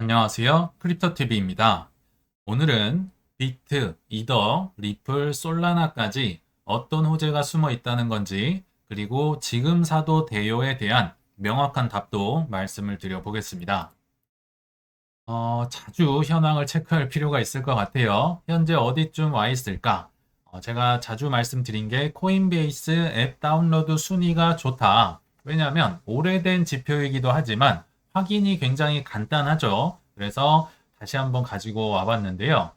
안녕하세요. 크립토TV입니다. 오늘은 비트, 이더, 리플, 솔라나까지 어떤 호재가 숨어 있다는 건지, 그리고 지금 사도 돼요에 대한 명확한 답도 말씀을 드려보겠습니다. 자주 현황을 체크할 필요가 있을 것 같아요. 현재 어디쯤 와 있을까? 제가 자주 말씀드린 게 코인베이스 앱 다운로드 순위가 좋다. 왜냐하면 오래된 지표이기도 하지만 확인이 굉장히 간단하죠. 그래서 다시 한번 가지고 와봤는데요.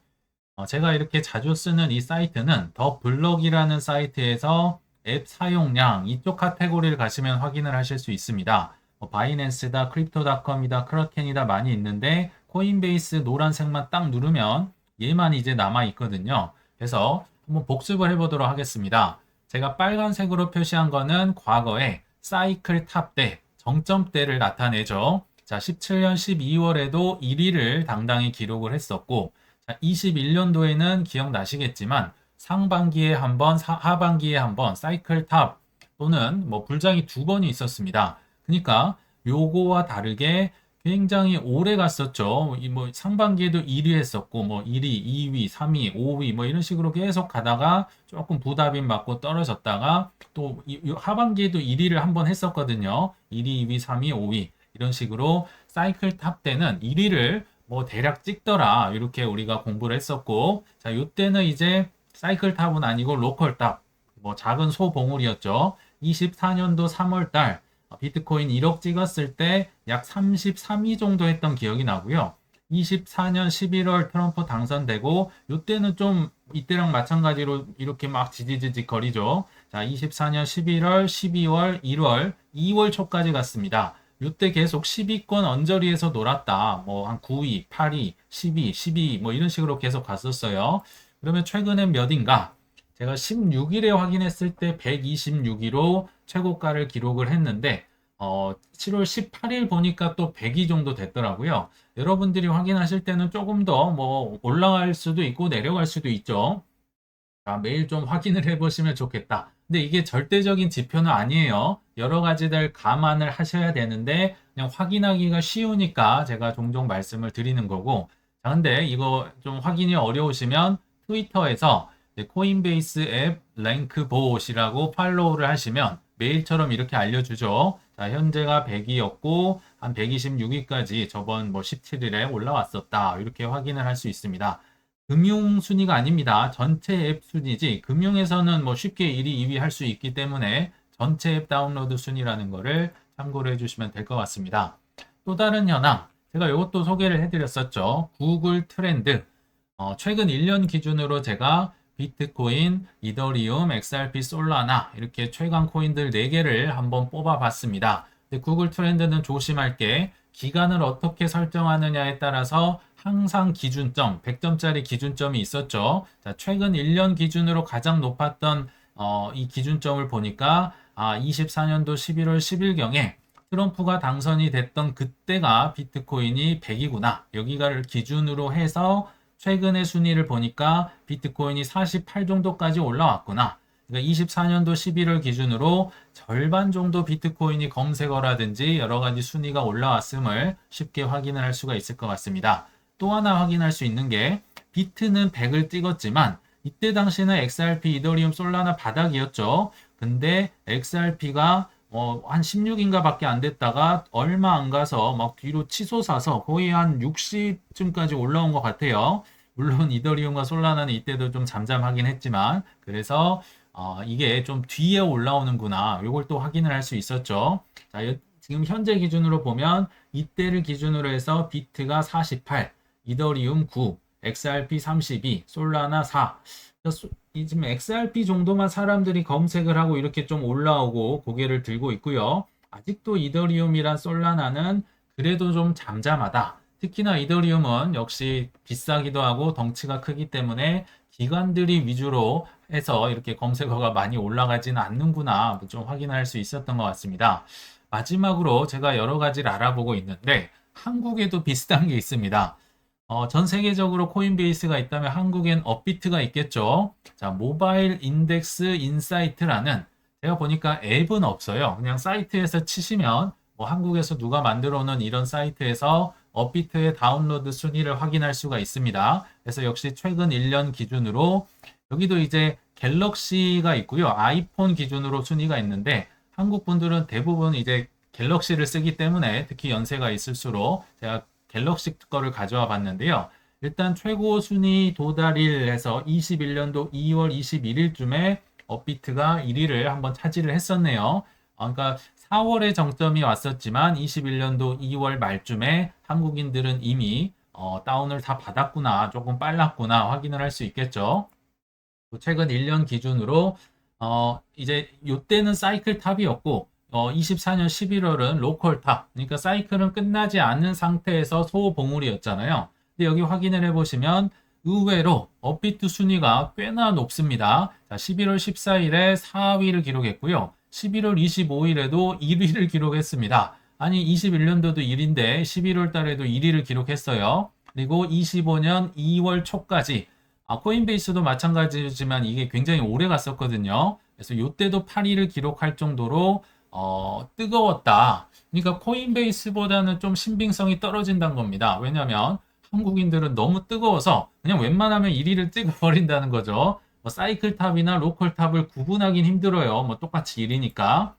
제가 이렇게 자주 쓰는 이 사이트는 더 블럭이라는 사이트에서 앱 사용량 이쪽 카테고리를 가시면 확인을 하실 수 있습니다. 바이낸스다, 크립토닷컴이다, 크라켄이다 많이 있는데 코인베이스 노란색만 딱 누르면 얘만 이제 남아 있거든요. 그래서 한번 복습을 해보도록 하겠습니다. 제가 빨간색으로 표시한 거는 과거에 사이클 탑 때, 정점대를 나타내죠. 자, 17년 12월에도 1위를 당당히 기록을 했었고, 21년도에는 기억나시겠지만 상반기에 한 번, 하반기에 한 번 사이클 탑 또는 뭐 불장이 두 번이 있었습니다. 그러니까 요거와 다르게 굉장히 오래 갔었죠. 뭐 상반기에도 1위 했었고 뭐 1위, 2위, 3위, 5위 뭐 이런 식으로 계속 가다가 조금 부담이 맞고 떨어졌다가 또 하반기에도 1위를 한 번 했었거든요. 1위, 2위, 3위, 5위 이런 식으로 사이클 탑 때는 1위를 뭐 대략 찍더라 이렇게 우리가 공부를 했었고, 자 요때는 이제 사이클 탑은 아니고 로컬 탑, 뭐 작은 소봉우리였죠. 24년도 3월 달 비트코인 1억 찍었을 때 약 33위 정도 했던 기억이 나고요. 24년 11월 트럼프 당선되고 요때는 좀 이때랑 마찬가지로 이렇게 막 지지지직 거리죠. 자 24년 11월, 12월, 1월, 2월 초까지 갔습니다. 이때 계속 10위권 언저리에서 놀았다. 뭐 한 9위, 8위, 10위, 12위 뭐 이런 식으로 계속 갔었어요. 그러면 최근엔 몇인가? 제가 16일에 확인했을 때 126위로 최고가를 기록을 했는데 7월 18일 보니까 또 100위 정도 됐더라고요. 여러분들이 확인하실 때는 조금 더 뭐 올라갈 수도 있고 내려갈 수도 있죠. 매일 좀 확인을 해보시면 좋겠다. 근데 이게 절대적인 지표는 아니에요. 여러 가지들 감안을 하셔야 되는데 그냥 확인하기가 쉬우니까 제가 종종 말씀을 드리는 거고. 자, 근데 이거 좀 확인이 어려우시면 트위터에서 코인베이스 앱 랭크봇이라고 팔로우를 하시면 메일처럼 이렇게 알려주죠. 자, 현재가 100위였고 한 126위까지 저번 뭐 17일에 올라왔었다. 이렇게 확인을 할 수 있습니다. 금융 순위가 아닙니다. 전체 앱 순위지 금융에서는 뭐 쉽게 1위, 2위 할 수 있기 때문에 전체 앱 다운로드 순위라는 거를 참고를 해주시면 될 것 같습니다. 또 다른 현황, 제가 이것도 소개를 해드렸었죠. 구글 트렌드. 최근 1년 기준으로 제가 비트코인, 이더리움, XRP, 솔라나 이렇게 최강 코인들 4개를 한번 뽑아봤습니다. 근데 구글 트렌드는 조심할 게 기간을 어떻게 설정하느냐에 따라서 항상 기준점, 100점짜리 기준점이 있었죠. 자, 최근 1년 기준으로 가장 높았던 이 기준점을 보니까 24년도 11월 10일경에 트럼프가 당선이 됐던 그때가 비트코인이 100이구나. 여기가 기준으로 해서 최근의 순위를 보니까 비트코인이 48 정도까지 올라왔구나. 그러니까 24년도 11월 기준으로 절반 정도 비트코인이 검색어라든지 여러 가지 순위가 올라왔음을 쉽게 확인을 할 수가 있을 것 같습니다. 또 하나 확인할 수 있는 게 비트는 100을 찍었지만 이때 당시는 XRP, 이더리움, 솔라나 바닥이었죠. 근데 XRP가 한 16인가 밖에 안 됐다가 얼마 안 가서 막 뒤로 치솟아서 거의 한 60쯤까지 올라온 것 같아요. 물론 이더리움과 솔라나는 이때도 좀 잠잠하긴 했지만 그래서 이게 좀 뒤에 올라오는구나. 이걸 또 확인을 할 수 있었죠. 자, 지금 현재 기준으로 보면 이때를 기준으로 해서 비트가 48, 이더리움 9, XRP 32, 솔라나 4. 지금 XRP 정도만 사람들이 검색을 하고 이렇게 좀 올라오고 고개를 들고 있고요. 아직도 이더리움이란 솔라나는 그래도 좀 잠잠하다. 특히나 이더리움은 역시 비싸기도 하고 덩치가 크기 때문에 기관들이 위주로 해서 이렇게 검색어가 많이 올라가지는 않는구나 좀 확인할 수 있었던 것 같습니다. 마지막으로 제가 여러 가지를 알아보고 있는데 한국에도 비슷한 게 있습니다. 전 세계적으로 코인베이스가 있다면 한국엔 업비트가 있겠죠. 자, 모바일 인덱스 인사이트라는 제가 보니까 앱은 없어요. 그냥 사이트에서 치시면 뭐 한국에서 누가 만들어 놓은 이런 사이트에서 업비트의 다운로드 순위를 확인할 수가 있습니다. 그래서 역시 최근 1년 기준으로 여기도 이제 갤럭시가 있고요. 아이폰 기준으로 순위가 있는데 한국 분들은 대부분 이제 갤럭시를 쓰기 때문에 특히 연세가 있을수록 제가 갤럭시 거를 가져와 봤는데요. 일단 최고 순위 도달일 해서 21년도 2월 21일쯤에 업비트가 1위를 한번 차지를 했었네요. 그러니까 4월에 정점이 왔었지만 21년도 2월 말쯤에 한국인들은 이미 다운을 다 받았구나, 조금 빨랐구나 확인을 할 수 있겠죠. 최근 1년 기준으로 이제 요때는 사이클 탑이었고 24년 11월은 로컬 탑, 그러니까 사이클은 끝나지 않은 상태에서 소봉우리였잖아요. 근데 여기 확인을 해보시면 의외로 업비트 순위가 꽤나 높습니다. 자, 11월 14일에 4위를 기록했고요. 11월 25일에도 1위를 기록했습니다. 아니 21년도도 1위인데 11월 달에도 1위를 기록했어요. 그리고 25년 2월 초까지 코인베이스도 마찬가지지만 이게 굉장히 오래 갔었거든요. 그래서 이때도 8위를 기록할 정도로 뜨거웠다. 그러니까 코인베이스보다는 좀 신빙성이 떨어진다는 겁니다. 왜냐하면 한국인들은 너무 뜨거워서 그냥 웬만하면 1위를 찍어버린다는 거죠. 뭐 사이클 탑이나 로컬 탑을 구분하긴 힘들어요. 뭐 똑같이 1위니까.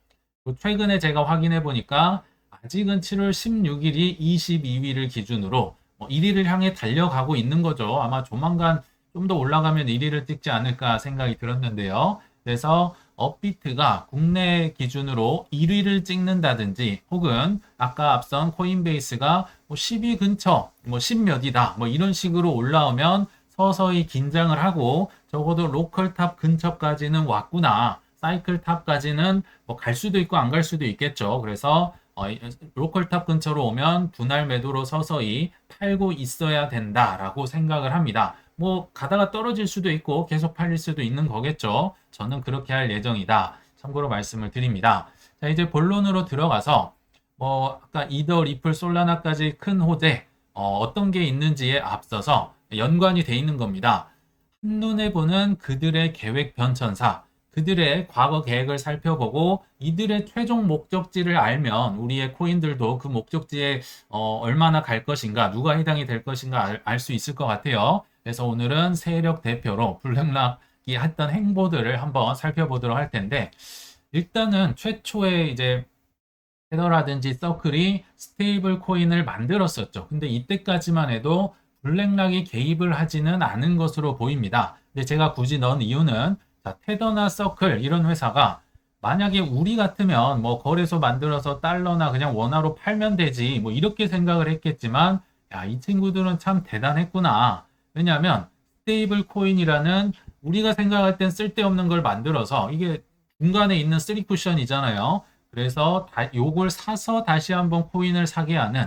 최근에 제가 확인해 보니까 아직은 7월 16일이 22위를 기준으로 1위를 향해 달려가고 있는 거죠. 아마 조만간 좀 더 올라가면 1위를 찍지 않을까 생각이 들었는데요. 그래서 업비트가 국내 기준으로 1위를 찍는다든지 혹은 아까 앞선 코인베이스가 10위 근처, 10몇이다 이런 식으로 올라오면 서서히 긴장을 하고 적어도 로컬 탑 근처까지는 왔구나. 사이클 탑까지는 갈 수도 있고 안 갈 수도 있겠죠. 그래서 로컬 탑 근처로 오면 분할 매도로 서서히 팔고 있어야 된다라고 생각을 합니다. 가다가 떨어질 수도 있고 계속 팔릴 수도 있는 거겠죠. 저는 그렇게 할 예정이다. 참고로 말씀을 드립니다. 자, 이제 본론으로 들어가서 아까 이더, 리플, 솔라나까지 큰 호재 어떤 게 있는지에 앞서서 연관이 돼 있는 겁니다. 한눈에 보는 그들의 계획 변천사, 그들의 과거 계획을 살펴보고 이들의 최종 목적지를 알면 우리의 코인들도 그 목적지에 얼마나 갈 것인가, 누가 해당이 될 것인가 알 수 있을 것 같아요. 그래서 오늘은 세력 대표로 블랙락이 했던 행보들을 한번 살펴보도록 할 텐데, 일단은 최초에 이제 테더라든지 서클이 스테이블 코인을 만들었었죠. 근데 이때까지만 해도 블랙락이 개입을 하지는 않은 것으로 보입니다. 근데 제가 굳이 넣은 이유는 자, 테더나 서클 이런 회사가 만약에 우리 같으면 거래소 만들어서 달러나 그냥 원화로 팔면 되지 이렇게 생각을 했겠지만 야, 이 친구들은 참 대단했구나. 왜냐하면 스테이블 코인이라는 우리가 생각할 땐 쓸데없는 걸 만들어서 이게 중간에 있는 쓰리 쿠션이잖아요. 그래서 요걸 사서 다시 한번 코인을 사게 하는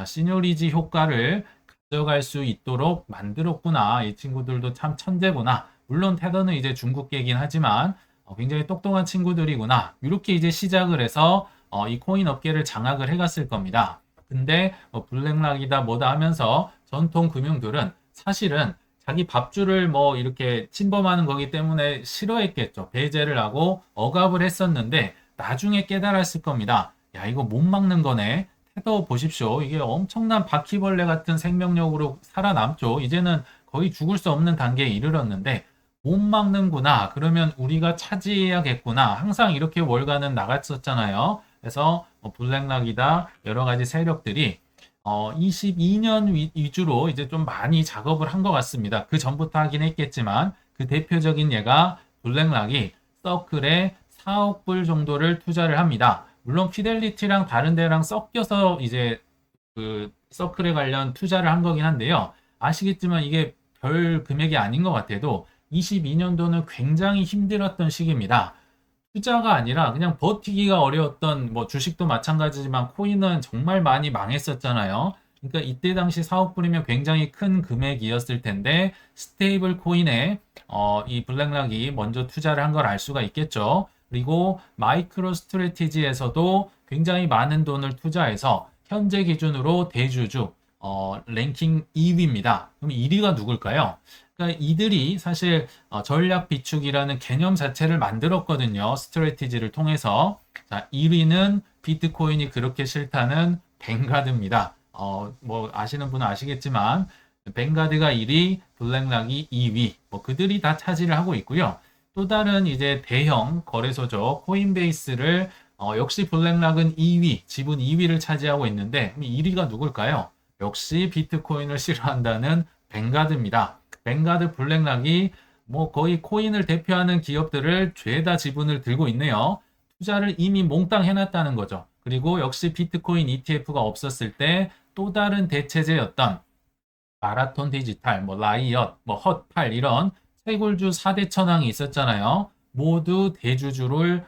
시너리지 효과를 가져갈 수 있도록 만들었구나. 이 친구들도 참 천재구나. 물론 테더는 이제 중국계이긴 하지만 굉장히 똑똑한 친구들이구나. 이렇게 이제 시작을 해서 이 코인 업계를 장악을 해갔을 겁니다. 근데 블랙락이다 뭐다 하면서 전통 금융들은 사실은 자기 밥줄을 이렇게 침범하는 거기 때문에 싫어했겠죠. 배제를 하고 억압을 했었는데 나중에 깨달았을 겁니다. 야, 이거 못 막는 거네. 테더 보십시오. 이게 엄청난 바퀴벌레 같은 생명력으로 살아남죠. 이제는 거의 죽을 수 없는 단계에 이르렀는데 못 막는구나. 그러면 우리가 차지해야겠구나. 항상 이렇게 월가는 나갔었잖아요. 그래서 블랙락이다 여러 가지 세력들이 22년 위주로 이제 좀 많이 작업을 한 것 같습니다. 그 전부터 하긴 했겠지만 그 대표적인 예가 블랙락이 서클에 4억 불 정도를 투자를 합니다. 물론 피델리티랑 다른 데랑 섞여서 이제 그 서클에 관련 투자를 한 거긴 한데요. 아시겠지만 이게 별 금액이 아닌 것 같아도 22년도는 굉장히 힘들었던 시기입니다. 투자가 아니라 그냥 버티기가 어려웠던 주식도 마찬가지지만 코인은 정말 많이 망했었잖아요. 그러니까 이때 당시 4억 불이면 굉장히 큰 금액이었을 텐데 스테이블 코인에 이 블랙락이 먼저 투자를 한 걸 알 수가 있겠죠. 그리고 마이크로 스트래티지에서도 굉장히 많은 돈을 투자해서 현재 기준으로 대주주 랭킹 2위입니다. 그럼 1위가 누굴까요? 그러니까 이들이 사실 전략 비축이라는 개념 자체를 만들었거든요. 스트래티지를 통해서. 자, 1위는 비트코인이 그렇게 싫다는 뱅가드입니다. 뭐 아시는 분은 아시겠지만 뱅가드가 1위, 블랙락이 2위, 뭐 그들이 다 차지를 하고 있고요. 또 다른 이제 대형 거래소죠. 코인베이스를 역시 블랙락은 2위, 지분 2위를 차지하고 있는데 1위가 누굴까요? 역시 비트코인을 싫어한다는 뱅가드입니다. 뱅가드 블랙락이 뭐 거의 코인을 대표하는 기업들을 죄다 지분을 들고 있네요. 투자를 이미 몽땅 해놨다는 거죠. 그리고 역시 비트코인 ETF가 없었을 때 또 다른 대체제였던 마라톤 디지털, 뭐 라이엇, 뭐 헛팔 이런 채굴주 4대 천왕이 있었잖아요. 모두 대주주로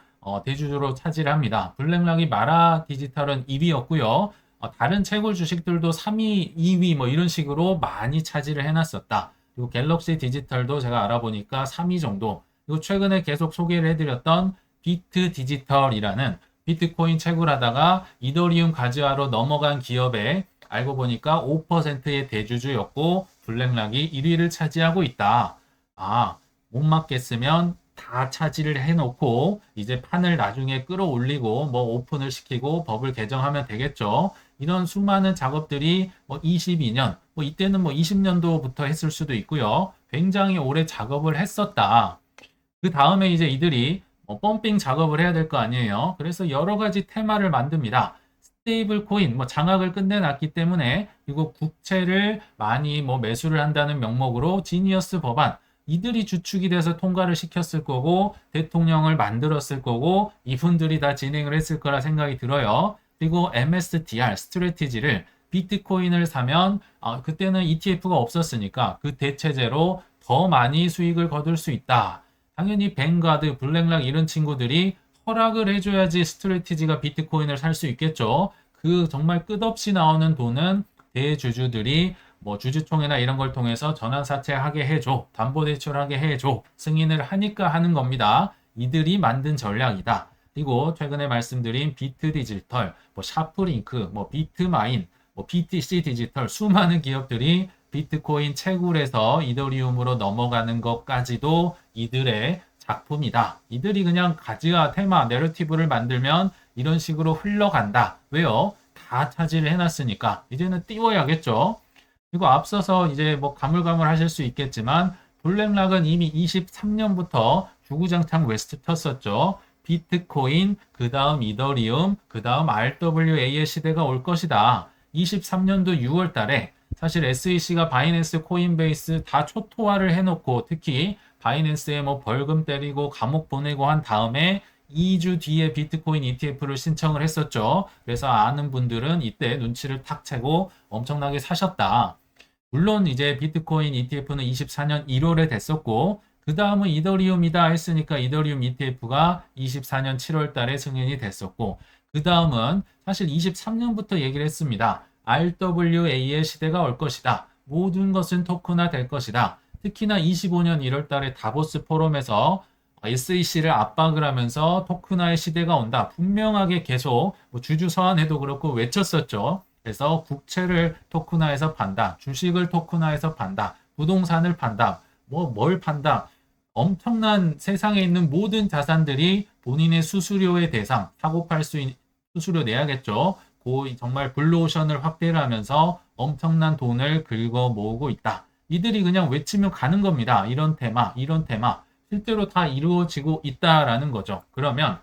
차지를 합니다. 블랙락이 마라 디지털은 1위였고요. 다른 채굴 주식들도 3위, 2위 뭐 이런 식으로 많이 차지를 해놨었다. 그리고 갤럭시 디지털도 제가 알아보니까 3위 정도. 그리고 최근에 계속 소개를 해드렸던 비트 디지털이라는 비트코인 채굴하다가 이더리움 가즈아로 넘어간 기업에 알고 보니까 5%의 대주주였고 블랙락이 1위를 차지하고 있다. 아, 못 맞겠으면 다 차지를 해놓고 이제 판을 나중에 끌어올리고 뭐 오픈을 시키고 법을 개정하면 되겠죠. 이런 수많은 작업들이 뭐 22년, 뭐 이때는 뭐 20년도부터 했을 수도 있고요. 굉장히 오래 작업을 했었다. 그 다음에 이제 이들이 펌핑 작업을 해야 될 거 아니에요. 그래서 여러 가지 테마를 만듭니다. 스테이블 코인, 뭐 장악을 끝내놨기 때문에 이거 국채를 많이 뭐 매수를 한다는 명목으로 지니어스 법안, 이들이 주축이 돼서 통과를 시켰을 거고 대통령을 만들었을 거고 이분들이 다 진행을 했을 거라 생각이 들어요. 그리고 MSTR 스트래티지를 비트코인을 사면 그때는 ETF가 없었으니까 그 대체제로 더 많이 수익을 거둘 수 있다. 당연히 뱅가드, 블랙락 이런 친구들이 허락을 해줘야지 스트래티지가 비트코인을 살 수 있겠죠. 그 정말 끝없이 나오는 돈은 대주주들이 뭐 주주총회나 이런 걸 통해서 전환사채하게 해줘, 담보대출하게 해줘, 승인을 하니까 하는 겁니다. 이들이 만든 전략이다. 그리고 최근에 말씀드린 비트 디지털, 뭐 샤프링크, 뭐 비트마인, 뭐 BTC 디지털 수많은 기업들이 비트코인 채굴에서 이더리움으로 넘어가는 것까지도 이들의 작품이다. 이들이 그냥 가지와 테마, 내러티브를 만들면 이런 식으로 흘러간다. 왜요? 다 차지를 해놨으니까 이제는 띄워야겠죠. 그리고 앞서서 이제 뭐 가물가물 하실 수 있겠지만 블랙락은 이미 23년부터 주구장창 웨스트 쳤었죠. 비트코인, 그 다음 이더리움, 그 다음 RWA의 시대가 올 것이다. 23년도 6월 달에 사실 SEC가 바이낸스, 코인베이스 다 초토화를 해놓고 특히 바이낸스에 뭐 벌금 때리고 감옥 보내고 한 다음에 2주 뒤에 비트코인 ETF를 신청을 했었죠. 그래서 아는 분들은 이때 눈치를 탁 채고 엄청나게 사셨다. 물론 이제 비트코인 ETF는 24년 1월에 됐었고 그 다음은 이더리움이다 했으니까 이더리움 ETF가 24년 7월 달에 승인이 됐었고 그 다음은 사실 23년부터 얘기를 했습니다. RWA의 시대가 올 것이다. 모든 것은 토큰화 될 것이다. 특히나 25년 1월 달에 다보스 포럼에서 SEC를 압박을 하면서 토큰화의 시대가 온다. 분명하게 계속 뭐 주주 서한에도 그렇고 외쳤었죠. 그래서 국채를 토큰화해서 판다. 주식을 토큰화해서 판다. 부동산을 판다. 뭐 뭘 판다. 엄청난 세상에 있는 모든 자산들이 본인의 수수료의 대상, 사고 팔 수 있는 수수료 내야겠죠. 정말 블루오션을 확대를 하면서 엄청난 돈을 긁어 모으고 있다. 이들이 그냥 외치면 가는 겁니다. 이런 테마, 이런 테마. 실제로 다 이루어지고 있다라는 거죠. 그러면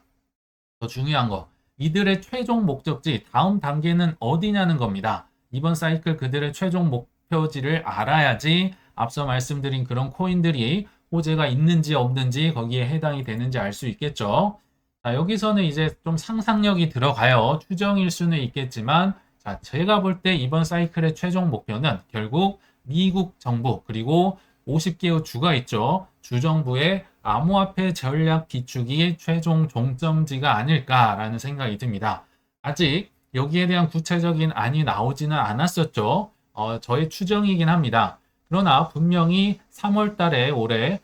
더 중요한 거. 이들의 최종 목적지, 다음 단계는 어디냐는 겁니다. 이번 사이클 그들의 최종 목표지를 알아야지 앞서 말씀드린 그런 코인들이 호재가 있는지 없는지 거기에 해당이 되는지 알 수 있겠죠. 자, 여기서는 이제 좀 상상력이 들어가요. 추정일 수는 있겠지만, 자, 제가 볼 때 이번 사이클의 최종 목표는 결국 미국 정부, 그리고 50개의 주가 있죠. 주정부의 암호화폐 전략 비축이 최종 종점지가 아닐까라는 생각이 듭니다. 아직 여기에 대한 구체적인 안이 나오지는 않았었죠. 저의 추정이긴 합니다. 그러나 분명히 3월 달에 올해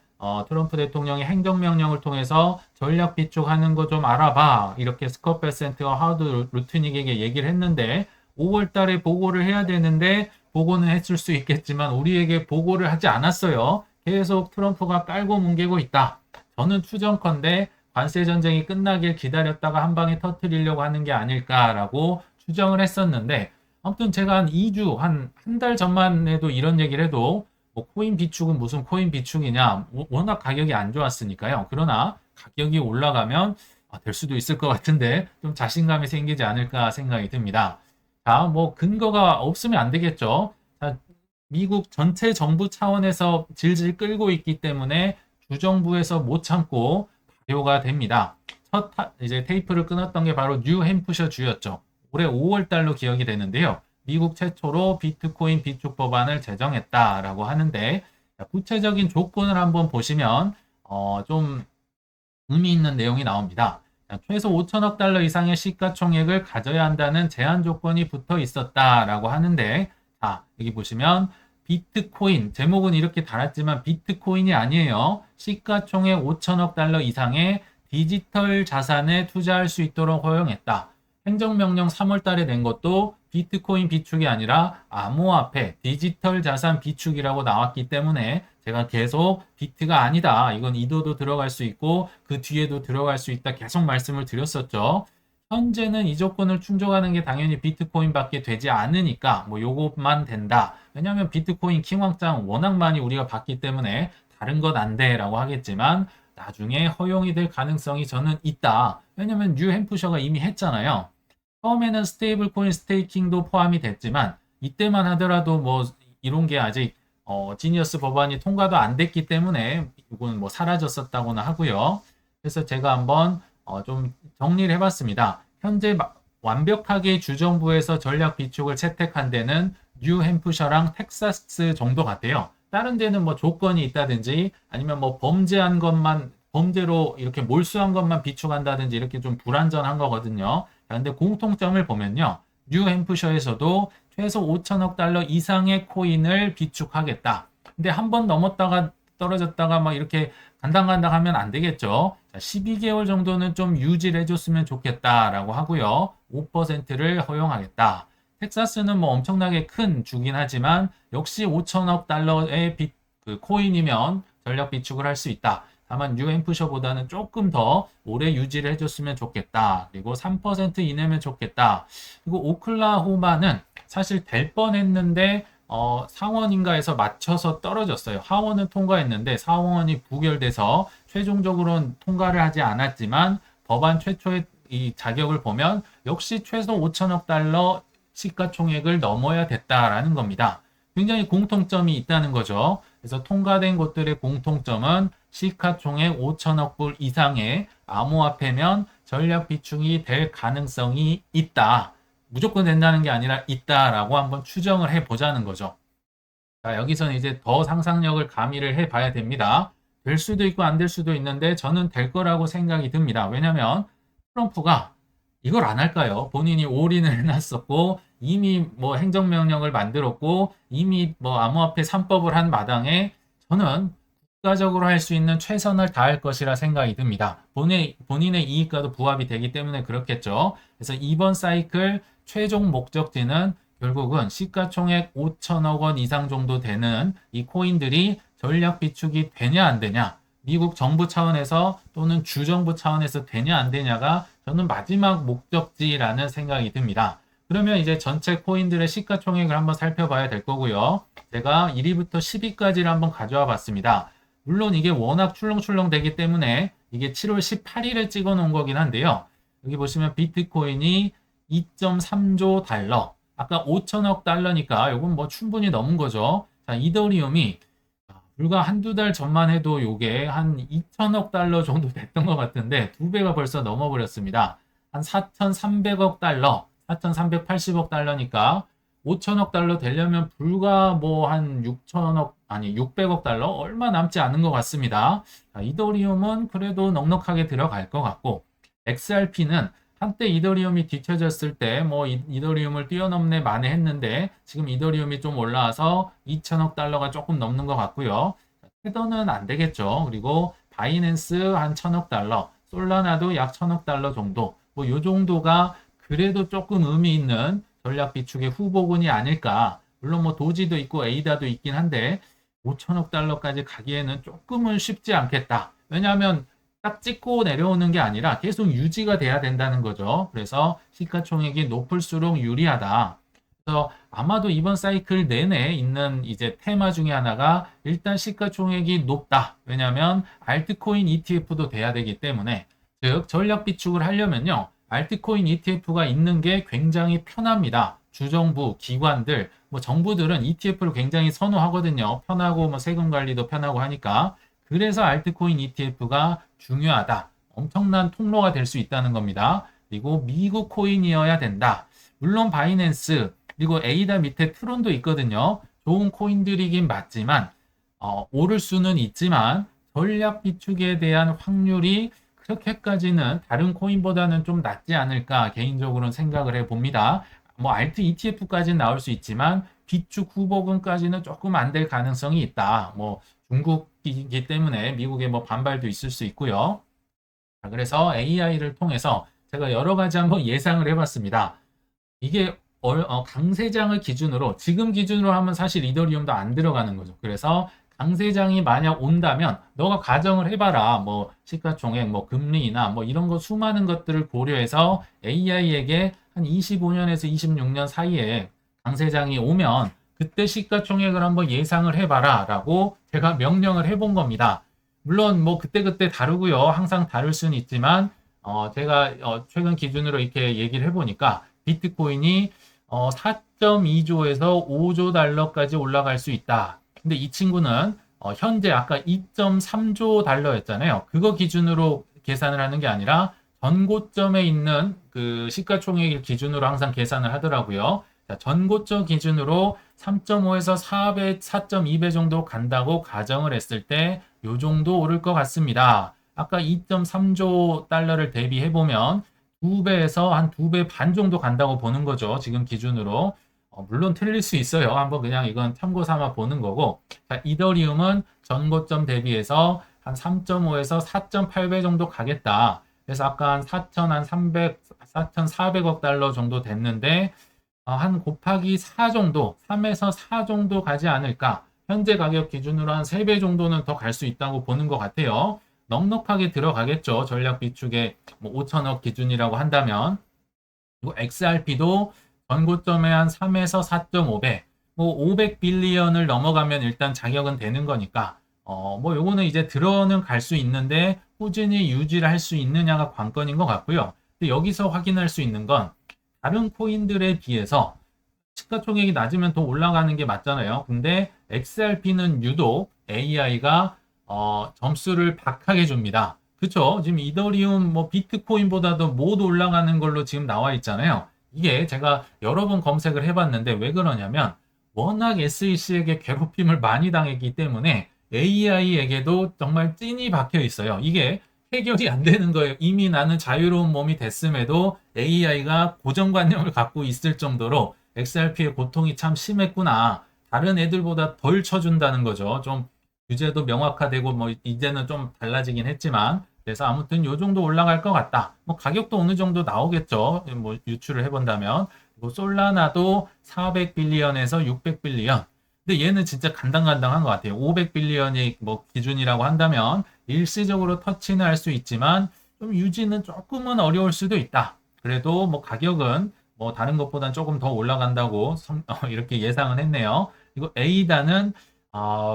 트럼프 대통령이 행정명령을 통해서 전략 비축하는 거 좀 알아봐. 이렇게 스콧 베센트와 하워드 루트닉에게 얘기를 했는데 5월 달에 보고를 해야 되는데 보고는 했을 수 있겠지만 우리에게 보고를 하지 않았어요. 계속 트럼프가 깔고 뭉개고 있다. 저는 추정컨대 관세 전쟁이 끝나길 기다렸다가 한 방에 터뜨리려고 하는 게 아닐까라고 추정을 했었는데 아무튼 제가 한 2주, 한 달 전만 해도 이런 얘기를 해도 뭐 코인 비축은 무슨 코인 비축이냐, 워낙 가격이 안 좋았으니까요. 그러나 가격이 올라가면 될 수도 있을 것 같은데 좀 자신감이 생기지 않을까 생각이 듭니다. 자, 뭐 근거가 없으면 안 되겠죠. 자, 미국 전체 정부 차원에서 질질 끌고 있기 때문에 주정부에서 못 참고 발효가 됩니다. 이제 테이프를 끊었던 게 바로 뉴햄프셔 주였죠. 올해 5월 달로 기억이 되는데요. 미국 최초로 비트코인 비축 법안을 제정했다라고 하는데 구체적인 조건을 한번 보시면 좀 의미 있는 내용이 나옵니다. 최소 5천억 달러 이상의 시가총액을 가져야 한다는 제한 조건이 붙어 있었다라고 하는데 여기 보시면 비트코인, 제목은 이렇게 달았지만 비트코인이 아니에요. 시가총액 5천억 달러 이상의 디지털 자산에 투자할 수 있도록 허용했다. 행정명령 3월 달에 낸 것도 비트코인 비축이 아니라 암호화폐, 디지털 자산 비축이라고 나왔기 때문에 제가 계속 비트가 아니다. 이건 이도도 들어갈 수 있고 그 뒤에도 들어갈 수 있다. 계속 말씀을 드렸었죠. 현재는 이 조건을 충족하는 게 당연히 비트코인밖에 되지 않으니까 뭐 요것만 된다. 왜냐하면 비트코인 킹왕짱 워낙 많이 우리가 봤기 때문에 다른 건 안 돼라고 하겠지만 나중에 허용이 될 가능성이 저는 있다. 왜냐하면 뉴햄프셔가 이미 했잖아요. 처음에는 스테이블 코인 스테이킹도 포함이 됐지만 이때만 하더라도 뭐 이런 게 아직 지니어스 법안이 통과도 안 됐기 때문에 이건 뭐 사라졌었다고나 하고요. 그래서 제가 한번 좀 정리를 해봤습니다. 현재 완벽하게 주정부에서 전략 비축을 채택한 데는 뉴햄프셔랑 텍사스 정도 같아요. 다른 데는 뭐 조건이 있다든지 아니면 뭐 범죄로 이렇게 몰수한 것만 비축한다든지 이렇게 좀 불완전한 거거든요. 그런데 공통점을 보면요. 뉴햄프셔에서도 최소 5천억 달러 이상의 코인을 비축하겠다. 근데 한 번 넘었다가 떨어졌다가 막 이렇게 간당간당 하면 안 되겠죠. 자, 12개월 정도는 좀 유지를 해줬으면 좋겠다라고 하고요. 5%를 허용하겠다. 텍사스는 뭐 엄청나게 큰 주긴 하지만 역시 5천억 달러의 코인이면 전략 비축을 할 수 있다. 다만 뉴햄프셔보다는 조금 더 오래 유지를 해줬으면 좋겠다. 그리고 3% 이내면 좋겠다. 그리고 오클라호마는 사실 될 뻔했는데 상원인가에서 맞춰서 떨어졌어요. 하원은 통과했는데 상원이 부결돼서 최종적으로는 통과를 하지 않았지만 법안 최초의 이 자격을 보면 역시 최소 5천억 달러 시가총액을 넘어야 됐다라는 겁니다. 굉장히 공통점이 있다는 거죠. 그래서 통과된 곳들의 공통점은 시가총액 5천억 불 이상의 암호화폐면 전략 비축이 될 가능성이 있다. 무조건 된다는 게 아니라 있다라고 한번 추정을 해보자는 거죠. 자, 여기서는 이제 더 상상력을 가미를 해봐야 됩니다. 될 수도 있고 안 될 수도 있는데 저는 될 거라고 생각이 듭니다. 왜냐하면 트럼프가 이걸 안 할까요? 본인이 올인을 해놨었고 이미 뭐 행정명령을 만들었고 이미 뭐 암호화폐 3법을 한 마당에 저는 국가적으로 할 수 있는 최선을 다할 것이라 생각이 듭니다. 본인의 이익과도 부합이 되기 때문에 그렇겠죠. 그래서 이번 사이클 최종 목적지는 결국은 시가총액 5천억 원 이상 정도 되는 이 코인들이 전략 비축이 되냐 안 되냐, 미국 정부 차원에서 또는 주정부 차원에서 되냐 안 되냐가 저는 마지막 목적지라는 생각이 듭니다. 그러면 이제 전체 코인들의 시가총액을 한번 살펴봐야 될 거고요. 제가 1위부터 10위까지를 한번 가져와 봤습니다. 물론 이게 워낙 출렁출렁 되기 때문에 이게 7월 18일에 찍어 놓은 거긴 한데요. 여기 보시면 비트코인이 2.3조 달러. 아까 5천억 달러니까 이건 뭐 충분히 넘은 거죠. 자, 이더리움이 불과 한두 달 전만 해도 이게 한 2천억 달러 정도 됐던 것 같은데 두 배가 벌써 넘어버렸습니다. 한 4,300억 달러, 4,380억 달러니까 5천억 달러 되려면 불과 뭐 한 600억 달러 얼마 남지 않은 것 같습니다. 자, 이더리움은 그래도 넉넉하게 들어갈 것 같고 XRP는 한때 이더리움이 뒤쳐졌을 때 뭐 이더리움을 뛰어넘네 만에 했는데 지금 이더리움이 좀 올라와서 2천억 달러가 조금 넘는 것 같고요. 테더는 안 되겠죠. 그리고 바이낸스 한 1천억 달러, 솔라나도 약 1천억 달러 정도. 뭐 요 정도가 그래도 조금 의미 있는 전략 비축의 후보군이 아닐까. 물론 뭐 도지도 있고 에이다도 있긴 한데 5천억 달러까지 가기에는 조금은 쉽지 않겠다. 왜냐하면 딱 찍고 내려오는 게 아니라 계속 유지가 돼야 된다는 거죠. 그래서 시가총액이 높을수록 유리하다. 그래서 아마도 이번 사이클 내내 있는 이제 테마 중에 하나가 일단 시가총액이 높다. 왜냐하면 알트코인 ETF도 돼야 되기 때문에, 즉 전략 비축을 하려면요, 알트코인 ETF가 있는 게 굉장히 편합니다. 주정부, 기관들, 뭐 정부들은 ETF를 굉장히 선호하거든요. 편하고 뭐 세금 관리도 편하고 하니까. 그래서 알트코인 ETF가 중요하다. 엄청난 통로가 될 수 있다는 겁니다. 그리고 미국 코인이어야 된다. 물론 바이낸스, 그리고 에이다 밑에 트론도 있거든요. 좋은 코인들이긴 맞지만 오를 수는 있지만 전략 비축에 대한 확률이 그렇게까지는 다른 코인보다는 좀 낮지 않을까 개인적으로는 생각을 해봅니다. 뭐 알트 ETF까지는 나올 수 있지만 비축 후보군까지는 조금 안 될 가능성이 있다. 뭐 중국이기 때문에 미국에 뭐 반발도 있을 수 있고요. 자, 그래서 AI를 통해서 제가 여러 가지 한번 예상을 해봤습니다. 이게 강세장을 기준으로, 지금 기준으로 하면 사실 이더리움도 안 들어가는 거죠. 그래서 강세장이 만약 온다면 너가 가정을 해봐라. 뭐 시가총액, 뭐 금리나 뭐 이런 거 수많은 것들을 고려해서 AI에게 한 25년에서 26년 사이에 강세장이 오면 그때 시가총액을 한번 예상을 해봐라 라고 제가 명령을 해본 겁니다. 물론 뭐 그때그때 다르고요. 항상 다를 수는 있지만 제가 최근 기준으로 이렇게 얘기를 해보니까 비트코인이 4.2조에서 5조 달러까지 올라갈 수 있다. 근데 이 친구는 현재 아까 2.3조 달러였잖아요. 그거 기준으로 계산을 하는 게 아니라 전고점에 있는 그 시가총액을 기준으로 항상 계산을 하더라고요. 자, 전고점 기준으로 3.5에서 4배, 4.2배 정도 간다고 가정을 했을 때 요 정도 오를 것 같습니다. 아까 2.3조 달러를 대비해보면 2배에서 한 2배 반 정도 간다고 보는 거죠. 지금 기준으로. 물론 틀릴 수 있어요. 한번 그냥 이건 참고 삼아 보는 거고. 자, 이더리움은 전고점 대비해서 한 3.5에서 4.8배 정도 가겠다. 그래서 아까 한 4,300, 4,400억 달러 정도 됐는데, 한 곱하기 4 정도, 3에서 4 정도 가지 않을까. 현재 가격 기준으로 한 3배 정도는 더 갈 수 있다고 보는 것 같아요. 넉넉하게 들어가겠죠. 전략 비축에 뭐 5천억 기준이라고 한다면. 그리고 XRP도 전고점에 한 3에서 4.5배, 뭐 500빌리언을 넘어가면 일단 자격은 되는 거니까 뭐 요거는 이제 들어는 갈 수 있는데 꾸준히 유지를 할 수 있느냐가 관건인 것 같고요. 근데 여기서 확인할 수 있는 건 다른 코인들에 비해서 시가총액이 낮으면 더 올라가는 게 맞잖아요. 근데 XRP는 유독 AI가 점수를 박하게 줍니다. 그쵸? 지금 이더리움, 뭐 비트코인보다도 못 올라가는 걸로 지금 나와 있잖아요. 이게 제가 여러 번 검색을 해봤는데 왜 그러냐면 워낙 SEC에게 괴롭힘을 많이 당했기 때문에 AI에게도 정말 찐이 박혀 있어요. 이게 해결이 안 되는 거예요. 이미 나는 자유로운 몸이 됐음에도 AI가 고정관념을 갖고 있을 정도로 XRP의 고통이 참 심했구나. 다른 애들보다 덜 쳐준다는 거죠. 좀 규제도 명확화되고 뭐 이제는 좀 달라지긴 했지만 그래서 아무튼 요 정도 올라갈 것 같다. 뭐 가격도 어느 정도 나오겠죠. 뭐 유출을 해본다면. 그리고 솔라나도 400빌리언에서 600빌리언. 근데 얘는 진짜 간당간당한 것 같아요. 500빌리언이 뭐 기준이라고 한다면 일시적으로 터치는 할 수 있지만 좀 유지는 조금은 어려울 수도 있다. 그래도 뭐 가격은 뭐 다른 것보단 조금 더 올라간다고 이렇게 예상은 했네요. 그리고 에이다는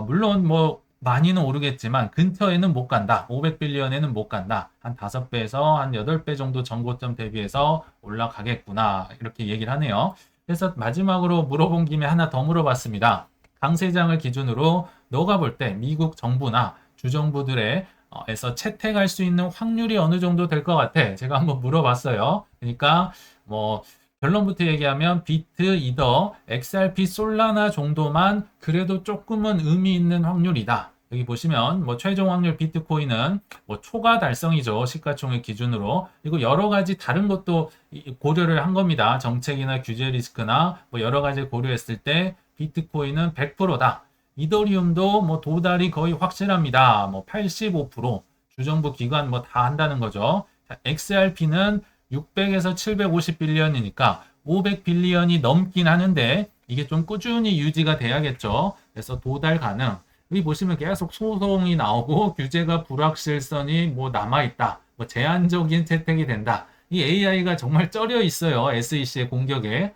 물론 뭐 많이는 오르겠지만 근처에는 못 간다. 500빌리언에는 못 간다. 한 5배에서 한 8배 정도 전고점 대비해서 올라가겠구나. 이렇게 얘기를 하네요. 그래서 마지막으로 물어본 김에 하나 더 물어봤습니다. 강세장을 기준으로 너가 볼 때 미국 정부나 주정부들의 에서 채택할 수 있는 확률이 어느 정도 될 것 같아? 제가 한번 물어봤어요. 그러니까 뭐 결론부터 얘기하면 비트, 이더, XRP, 솔라나 정도만 그래도 조금은 의미 있는 확률이다. 여기 보시면 뭐 최종 확률 비트코인은 뭐 초과 달성이죠. 시가총액 기준으로. 그리고 여러 가지 다른 것도 고려를 한 겁니다. 정책이나 규제 리스크나 뭐 여러 가지 고려했을 때 비트코인은 100%다. 이더리움도 뭐 도달이 거의 확실합니다. 뭐 85%, 주정부 기관 뭐 다 한다는 거죠. XRP는 600에서 750빌리언이니까 500빌리언이 넘긴 하는데 이게 좀 꾸준히 유지가 돼야겠죠. 그래서 도달 가능. 여기 보시면 계속 소송이 나오고 규제가 불확실성이 뭐 남아있다. 뭐 제한적인 채택이 된다. 이 AI가 정말 쩔여 있어요. SEC의 공격에.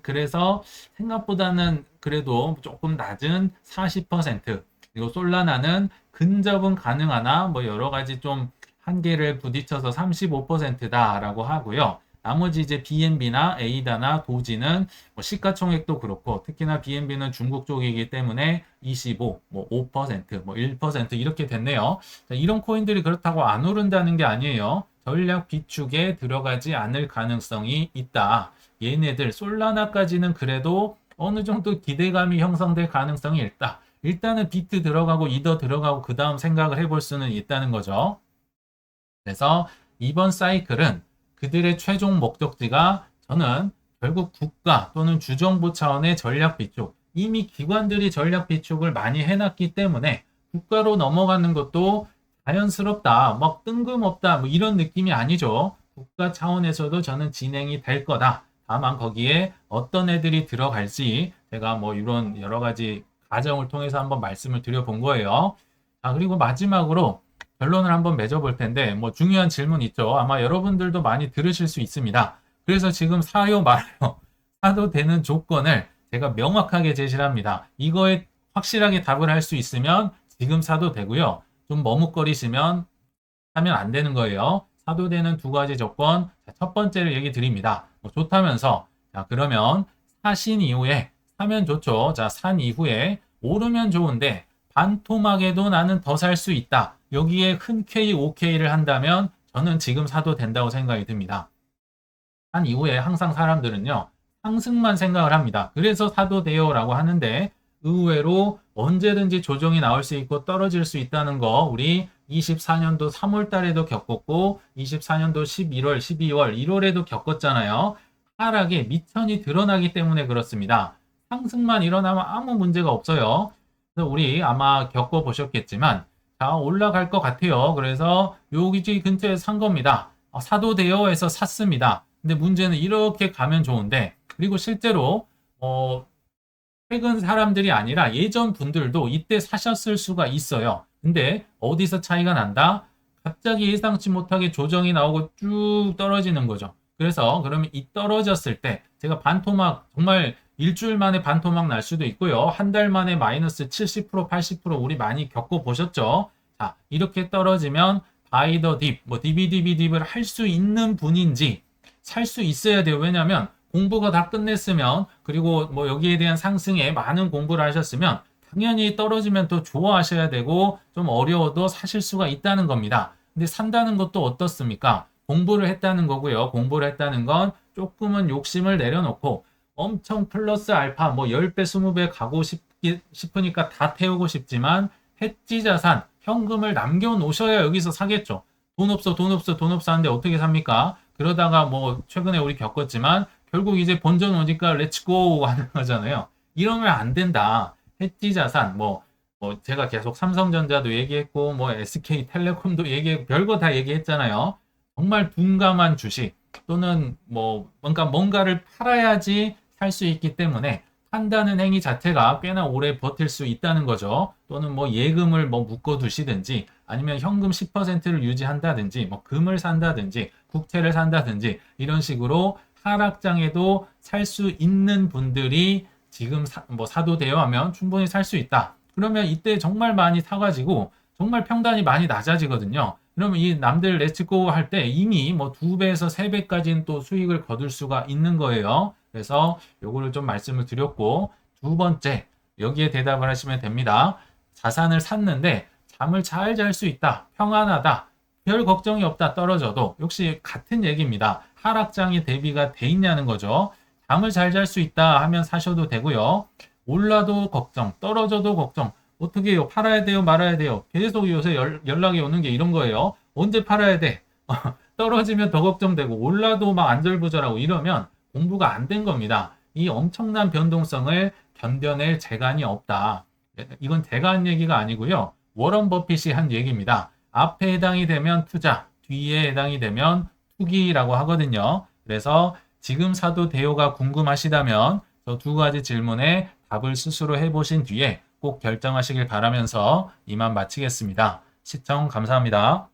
그래서 생각보다는 그래도 조금 낮은 40%, 그리고 솔라나는 근접은 가능하나 뭐 여러 가지 좀 한계를 부딪혀서 35%다라고 하고요. 나머지 이제 BNB나 에이다나 도지는 뭐 시가총액도 그렇고 특히나 BNB는 중국 쪽이기 때문에 25, 뭐 5%, 뭐 1% 이렇게 됐네요. 자, 이런 코인들이 그렇다고 안 오른다는 게 아니에요. 전략 비축에 들어가지 않을 가능성이 있다. 얘네들 솔라나까지는 그래도 어느 정도 기대감이 형성될 가능성이 있다. 일단은 비트 들어가고 이더 들어가고 그 다음 생각을 해볼 수는 있다는 거죠. 그래서 이번 사이클은 그들의 최종 목적지가 저는 결국 국가 또는 주정부 차원의 전략 비축, 이미 기관들이 전략 비축을 많이 해놨기 때문에 국가로 넘어가는 것도 자연스럽다, 막 뜬금없다, 뭐 이런 느낌이 아니죠. 국가 차원에서도 저는 진행이 될 거다. 다만 거기에 어떤 애들이 들어갈지 제가 뭐 이런 여러 가지 가정을 통해서 한번 말씀을 드려본 거예요. 자, 그리고 마지막으로 결론을 한번 맺어볼 텐데, 뭐 중요한 질문 있죠. 아마 여러분들도 많이 들으실 수 있습니다. 그래서 지금 사요 말아요. 사도 되는 조건을 제가 명확하게 제시를 합니다. 이거에 확실하게 답을 할 수 있으면 지금 사도 되고요. 좀 머뭇거리시면 하면 안 되는 거예요. 사도 되는 두 가지 조건. 자, 첫 번째를 얘기 드립니다. 뭐 좋다면서. 자, 그러면 사신 이후에 사면 좋죠. 자, 산 이후에 오르면 좋은데 반토막에도 나는 더 살 수 있다. 여기에 흔쾌히 OK를 한다면 저는 지금 사도 된다고 생각이 듭니다. 한 이후에 항상 사람들은요, 상승만 생각을 합니다. 그래서 사도 돼요 라고 하는데 의외로 언제든지 조정이 나올 수 있고 떨어질 수 있다는 거 우리 24년도 3월 달에도 겪었고 24년도 11월, 12월, 1월에도 겪었잖아요. 하락에 미천이 드러나기 때문에 그렇습니다. 상승만 일어나면 아무 문제가 없어요. 그래서 우리 아마 겪어보셨겠지만 자, 올라갈 것 같아요. 그래서 여기 근처에 산 겁니다. 사도 돼요 해서 샀습니다. 근데 문제는 이렇게 가면 좋은데 그리고 실제로 최근 사람들이 아니라 예전 분들도 이때 사셨을 수가 있어요. 근데 어디서 차이가 난다? 갑자기 예상치 못하게 조정이 나오고 쭉 떨어지는 거죠. 그래서 그러면 이 떨어졌을 때 제가 반토막 정말 일주일 만에 반토막 날 수도 있고요. 한 달 만에 마이너스 70%, 80% 우리 많이 겪어보셨죠? 자, 이렇게 떨어지면 바이 더 딥, 뭐 DBDB딥을 할 수 있는 분인지 살 수 있어야 돼요. 왜냐하면 공부가 다 끝냈으면 그리고 뭐 여기에 대한 상승에 많은 공부를 하셨으면 당연히 떨어지면 또 좋아하셔야 되고 좀 어려워도 사실 수가 있다는 겁니다. 근데 산다는 것도 어떻습니까? 공부를 했다는 거고요. 공부를 했다는 건 조금은 욕심을 내려놓고 엄청 플러스 알파 뭐 10배, 20배 가고 싶으니까 다 태우고 싶지만 해지 자산, 현금을 남겨놓으셔야 여기서 사겠죠. 돈 없어, 돈 없어, 돈 없어 하는데 어떻게 삽니까? 그러다가 뭐 최근에 우리 겪었지만 결국 이제 본전 오니까 렛츠고 하는 거잖아요. 이러면 안 된다. 해지 자산, 뭐 제가 계속 삼성전자도 얘기했고, 뭐 SK텔레콤도 얘기했고, 별거 다 얘기했잖아요. 정말 둔감한 주식 또는 뭐 뭔가를 팔아야지 살 수 있기 때문에 판다는 행위 자체가 꽤나 오래 버틸 수 있다는 거죠. 또는 뭐 예금을 뭐 묶어 두시든지 아니면 현금 10%를 유지한다든지 뭐 금을 산다든지 국채를 산다든지 이런 식으로 하락장에도 살 수 있는 분들이 지금 사도 돼요 하면 충분히 살 수 있다. 그러면 이때 정말 많이 사가지고 정말 평단이 많이 낮아지거든요. 그러면 이 남들 렛츠고 할 때 이미 뭐 2배에서 3배까지는 또 수익을 거둘 수가 있는 거예요. 그래서 요거를 좀 말씀을 드렸고 두 번째 여기에 대답을 하시면 됩니다. 자산을 샀는데 잠을 잘 잘 수 있다. 평안하다. 별 걱정이 없다. 떨어져도 역시 같은 얘기입니다. 하락장이 대비가 돼 있냐는 거죠. 잠을 잘 잘 수 있다 하면 사셔도 되고요. 올라도 걱정, 떨어져도 걱정. 어떻게 해요? 팔아야 돼요? 말아야 돼요? 계속 요새 연락이 오는 게 이런 거예요. 언제 팔아야 돼? 떨어지면 더 걱정되고 올라도 막 안절부절하고 이러면 공부가 안 된 겁니다. 이 엄청난 변동성을 견뎌낼 재간이 없다. 이건 제가 한 얘기가 아니고요. 워런 버핏이 한 얘기입니다. 앞에 해당이 되면 투자, 뒤에 해당이 되면 투기라고 하거든요. 그래서 지금 사도 돼요가 궁금하시다면 저 두 가지 질문에 답을 스스로 해보신 뒤에 꼭 결정하시길 바라면서 이만 마치겠습니다. 시청 감사합니다.